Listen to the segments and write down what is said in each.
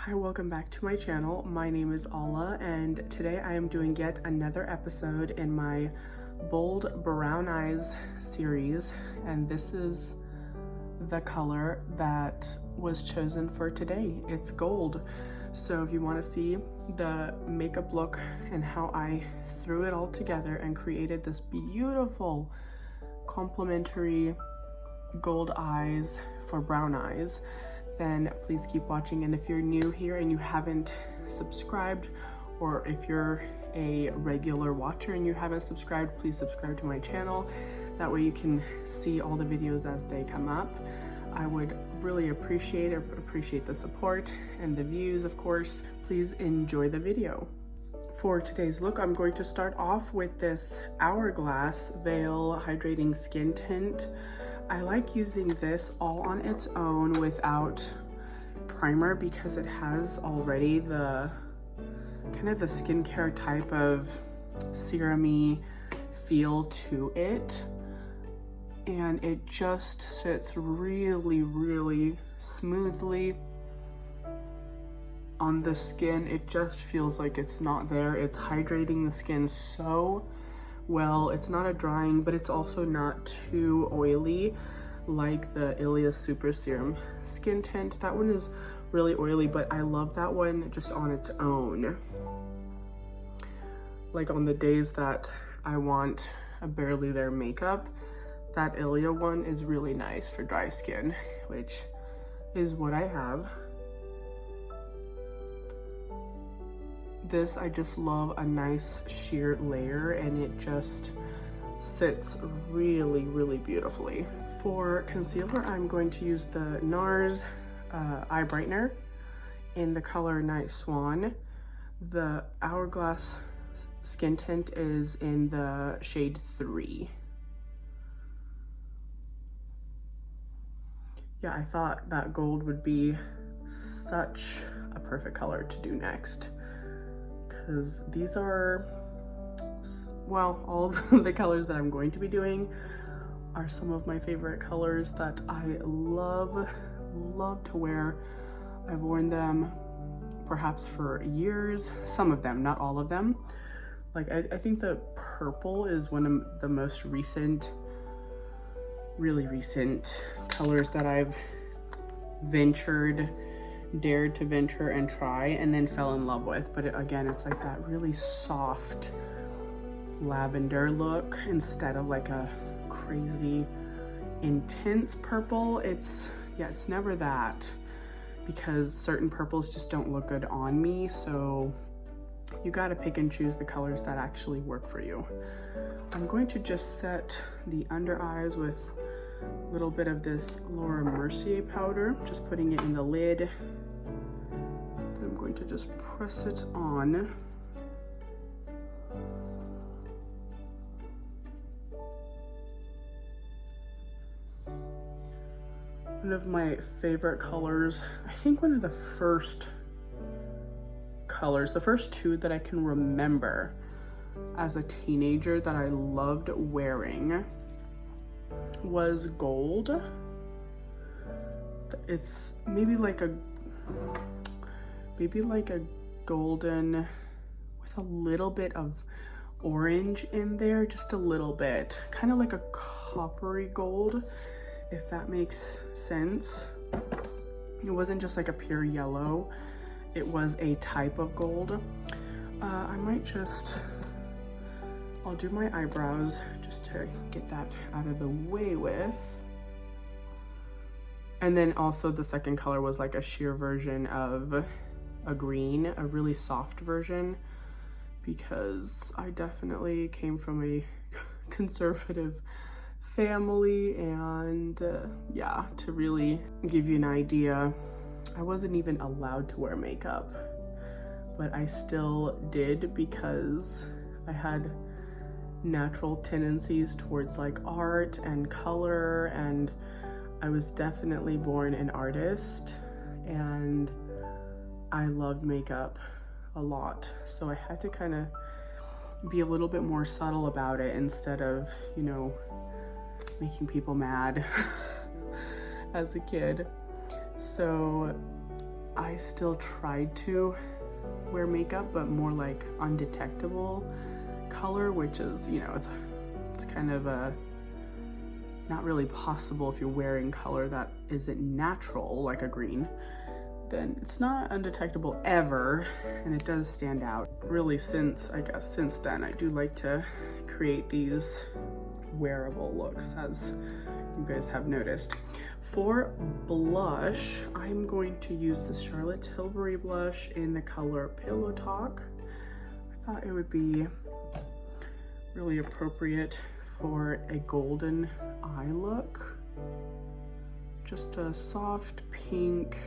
Hi, welcome back to my channel. My name is Ala and today I am doing yet another episode in my Bold Brown Eyes series, and this is the color that was chosen for today. It's gold. So if you want to see the makeup look and how I threw it all together and created this beautiful complementary gold eyes for brown eyes, then please keep watching. And if you're new here and you haven't subscribed, or if you're a regular watcher and you haven't subscribed, please subscribe to my channel. That way you can see all the videos as they come up. I would really appreciate the support and the views, of course. Please enjoy the video. For today's look, I'm going to start off with this Hourglass Veil Hydrating Skin Tint. I like using this all on its own without primer because it has already the kind of the skincare type of serum-y feel to it, and it just sits really smoothly on the skin. It just feels like it's not there. It's hydrating the skin so well. It's not a drying, but it's also not too oily like the Ilias Super Serum Skin Tint. That one is really oily, but I love that one just on its own. Like on the days that I want a barely there makeup, that Ilia one is really nice for dry skin, which is what I have. This, I just love a nice sheer layer, and it just sits really beautifully. For concealer, I'm going to use the Nars Eye Brightener in the color Night Swan. The Hourglass Skin Tint is in the shade 3. Yeah, I thought that gold would be such a perfect color to do next, because these are, well, all of the colors that I'm going to be doing are some of my favorite colors that I love to wear. I've worn them perhaps for years, some of them, not all of them. Like I think the purple is one of the most recent, really recent colors that I've dared to venture and try and then fell in love with. But again, it's like that really soft lavender look instead of like a crazy intense purple. It's never that, because certain purples just don't look good on me. So you got to pick and choose the colors that actually work for you. I'm going to just set the under eyes with a little bit of this Mercier powder, just putting it in the lid. I'm going to just press it on. One of my favorite colors, I think one of the first colors, the first two that I can remember as a teenager that I loved wearing, was gold. It's maybe like a golden with a little bit of orange in there, just a little bit, kind of like a coppery gold, if that makes sense. It wasn't just like a pure yellow, it was a type of gold. I'll do my eyebrows just to get that out of the way with. And then also the second color was like a sheer version of a green, a really soft version, because I definitely came from a conservative family, and yeah, to really give you an idea, I wasn't even allowed to wear makeup, but I still did because I had natural tendencies towards like art and color, and I was definitely born an artist, and I loved makeup a lot. So I had to kind of be a little bit more subtle about it instead of, you know, making people mad as a kid. So I still tried to wear makeup, but more like undetectable color, which is, you know, it's kind of not really possible if you're wearing color that isn't natural, like a green. Then it's not undetectable ever, and it does stand out. Really, since then, I do like to create these wearable looks, as you guys have noticed. For blush, I'm going to use this Charlotte Tilbury blush in the color Pillow Talk. I thought it would be really appropriate for a golden eye look. Just a soft pink.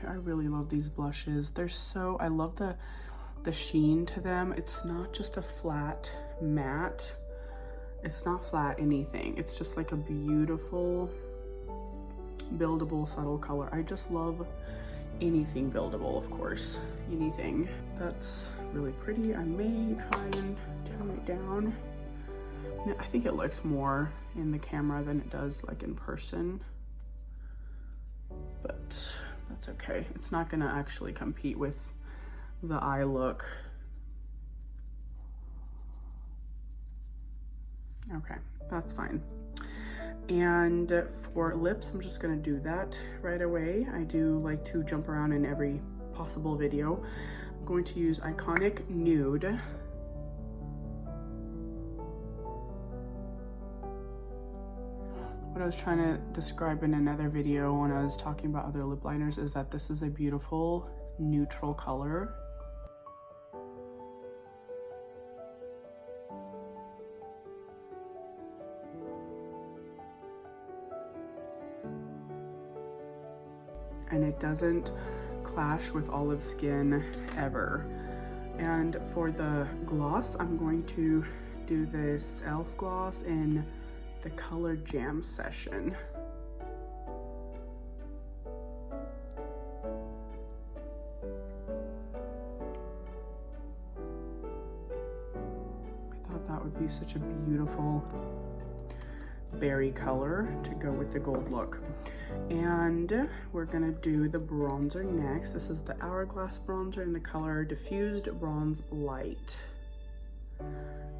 I really love these blushes. They're so, I love the sheen to them. It's not just a flat matte. It's not flat anything. It's just like a beautiful, buildable, subtle color. I just love anything buildable, of course. Anything. That's really pretty. I may try and tone it down. I think it looks more in the camera than it does like in person. But that's okay. It's not gonna actually compete with the eye look. Okay, that's fine. And for lips, I'm just gonna do that right away. I do like to jump around in every possible video. I'm going to use Iconic Nude. What I was trying to describe in another video when I was talking about other lip liners is that this is a beautiful neutral color. And it doesn't clash with olive skin ever. And for the gloss, I'm going to do this e.l.f. gloss in the color Jam Session. I thought that would be such a beautiful berry color to go with the gold look. And we're gonna do the bronzer next. This is the Hourglass bronzer in the color Diffused Bronze Light.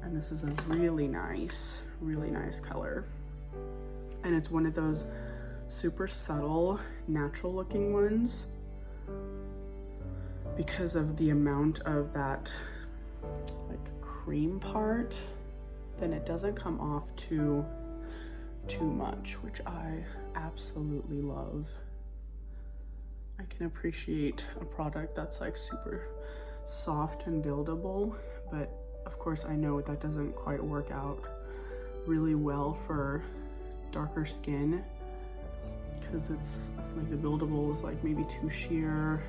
And this is a really nice color. And it's one of those super subtle, natural looking ones because of the amount of that like cream part. Then it doesn't come off too much, which I absolutely love. I can appreciate a product that's like super soft and buildable, but of course I know that doesn't quite work out really well for darker skin because it's like the buildable is like maybe too sheer.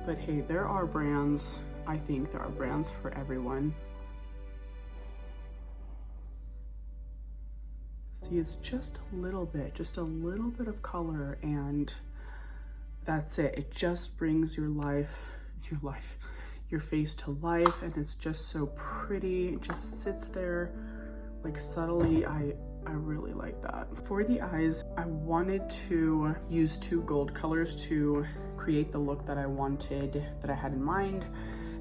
But hey, there are brands, I think there are brands for everyone. See, it's just a little bit of color, and that's it. It just brings your face to life, and it's just so pretty. It just sits there like subtly. I really like that. For the eyes, I wanted to use two gold colors to create the look that I wanted, that I had in mind.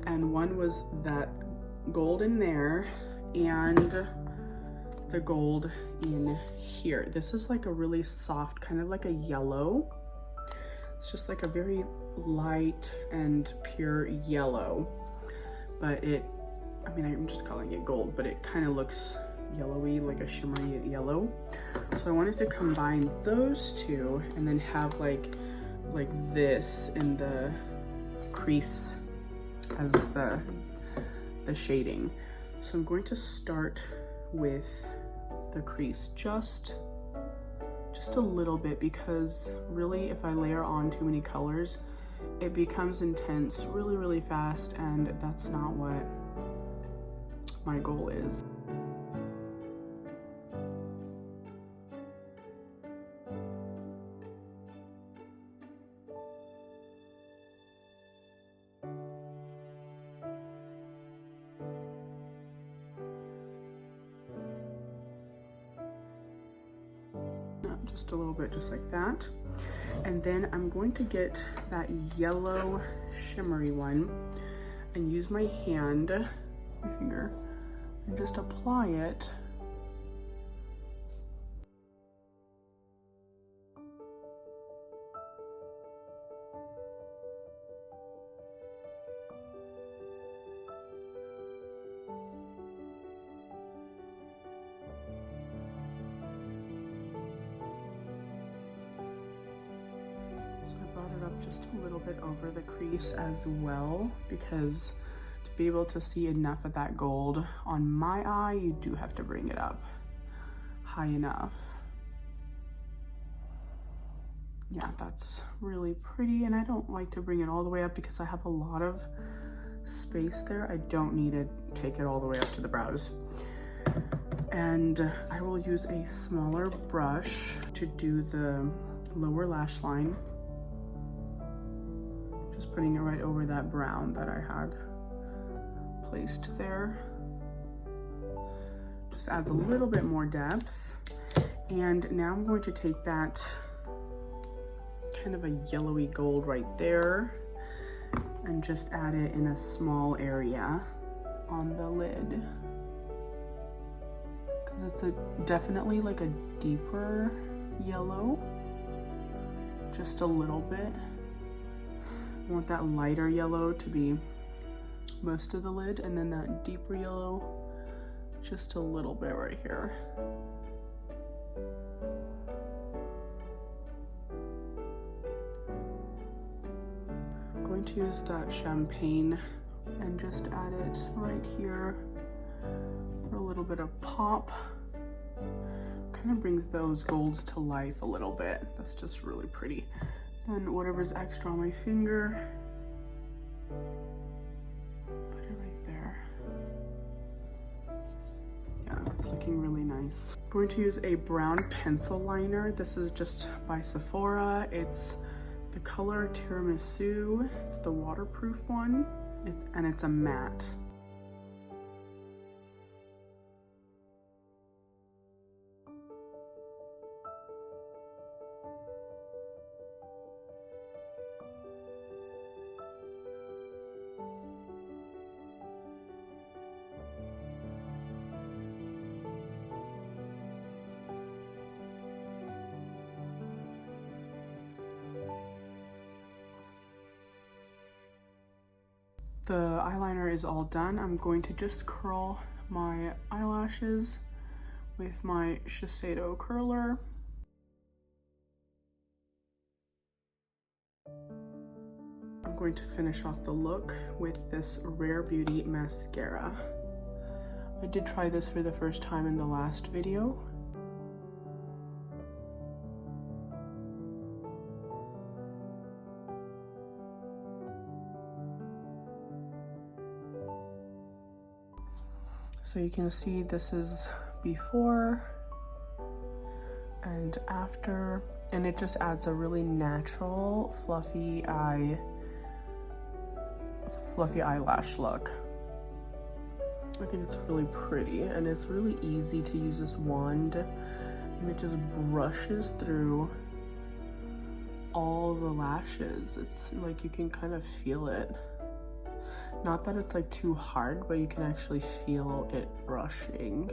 And one was that gold in there and the gold in here. This is like a really soft, kind of like a yellow. It's just like a very light and pure yellow, but I mean, I'm just calling it gold, but it kind of looks yellowy, like a shimmery yellow. So I wanted to combine those two and then have like this in the crease as the shading. So I'm going to start with the crease just a little bit, because really if I layer on too many colors, it becomes intense really fast, and that's not what my goal is. just a little bit, just like that. And then I'm going to get that yellow shimmery one and use my hand, my finger, and just apply it. Brought it up just a little bit over the crease as well, because to be able to see enough of that gold on my eye, you do have to bring it up high enough. Yeah, that's really pretty, and I don't like to bring it all the way up because I have a lot of space there. I don't need to take it all the way up to the brows. And I will use a smaller brush to do the lower lash line. Just putting it right over that brown that I had placed there. Just adds a little bit more depth. And now I'm going to take that kind of a yellowy gold right there and just add it in a small area on the lid. Because it's definitely like a deeper yellow, just a little bit. I want that lighter yellow to be most of the lid, and then that deeper yellow just a little bit right here. I'm going to use that champagne and just add it right here for a little bit of pop. Kind of brings those golds to life a little bit. That's just really pretty. And whatever's extra on my finger, put it right there. Yeah, it's looking really nice. I'm going to use a brown pencil liner. This is just by Sephora. It's the color Tiramisu. It's the waterproof one, and it's a matte. The eyeliner is all done. I'm going to just curl my eyelashes with my Eyeshadow curler. I'm going to finish off the look with this Rare Beauty mascara. I did try this for the first time in the last video. So you can see this is before and after, and it just adds a really natural, fluffy eyelash look. I think it's really pretty, and it's really easy to use this wand, and it just brushes through all the lashes. It's like you can kind of feel it. Not that it's like too hard, but you can actually feel it brushing.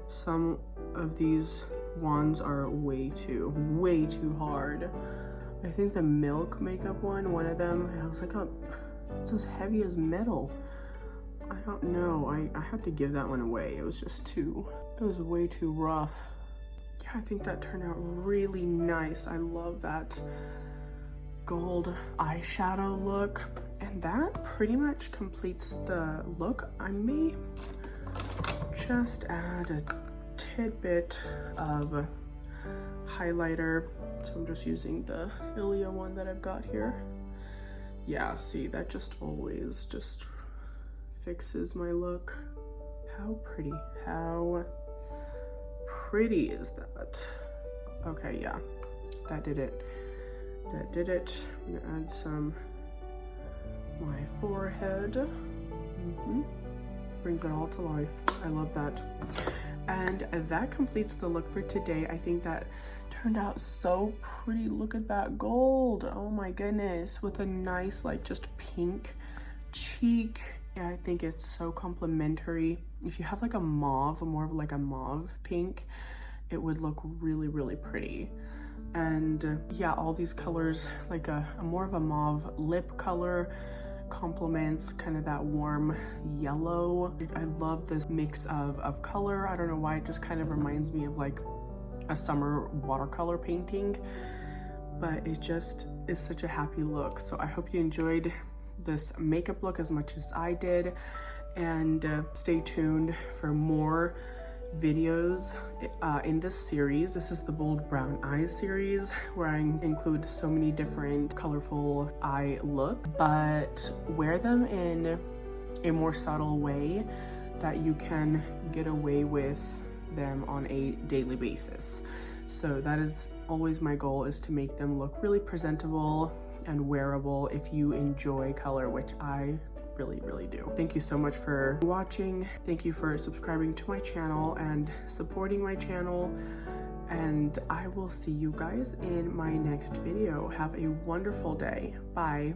Some of these wands are way too hard. I think the Milk makeup one of them, I was like, oh, it's as heavy as metal. I don't know, I had to give that one away. It was way too rough. Yeah, I think that turned out really nice. I love that gold eyeshadow look, and that pretty much completes the look. I may just add a tidbit of highlighter, so I'm just using the Ilia one that I've got here. Yeah, see, that just always just fixes my look. How pretty is that? Okay, yeah, that did it. I'm gonna add some my forehead. Brings it all to life. I love that. And that completes the look for today. I think that turned out so pretty. Look at that gold. Oh my goodness, with a nice like just pink cheek. And I think it's so complimentary. If you have like a mauve, more of like a mauve pink, it would look really, really pretty. And yeah, all these colors, like a more of a mauve lip color, complements kind of that warm yellow. I love this mix of color. I don't know why, it just kind of reminds me of like a summer watercolor painting, but it just is such a happy look. So I hope you enjoyed this makeup look as much as I did, and stay tuned for more videos in this series. This is the Bold Brown Eyes series, where I include so many different colorful eye looks, but wear them in a more subtle way that you can get away with them on a daily basis. So that is always my goal, is to make them look really presentable and wearable if you enjoy color, which I really, really do. Thank you so much for watching. Thank you for subscribing to my channel and supporting my channel. And I will see you guys in my next video. Have a wonderful day. Bye.